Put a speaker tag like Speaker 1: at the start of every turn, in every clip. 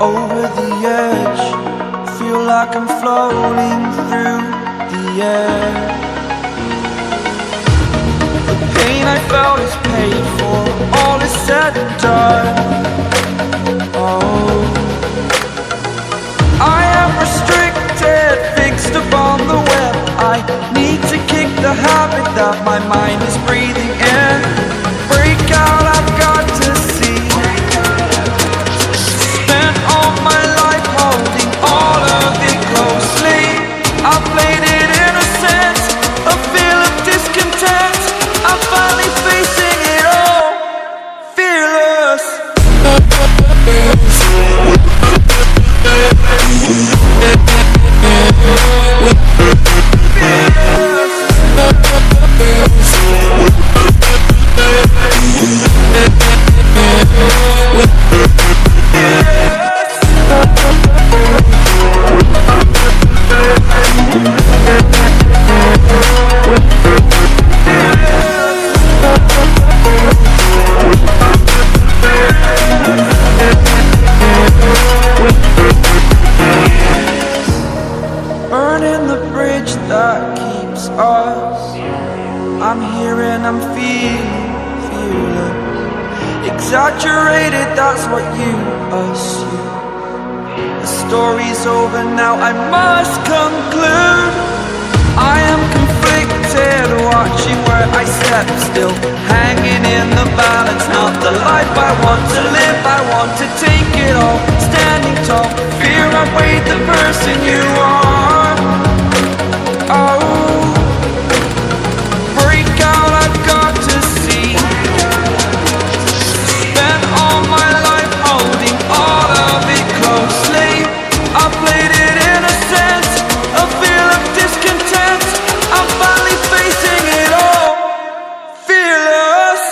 Speaker 1: over the edge. Feel like I'm floating through the air. The pain I felt is paid for, all is said and done. Oh, I am restricted, fixed upon the web. I need to kick the habit that my mind is breathing in. Break out, I've got to see. Spent all my life holding all of it closely. I played it innocent, a feel of discontent. I'm finally facing it all, fearless. fearless. Exaggerated, that's what you assume. The story's over now, I must conclude. I am conflicted, watching where I step still, hanging in the balance, not the life I want to live. I want to take it all, standing tall, fear I weighed the person you are. Oh, break out, I've got to see. Spent all my life holding all of it closely. I played it in a sense, a feel of discontent. I'm finally facing it all, fearless.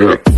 Speaker 2: Yeah.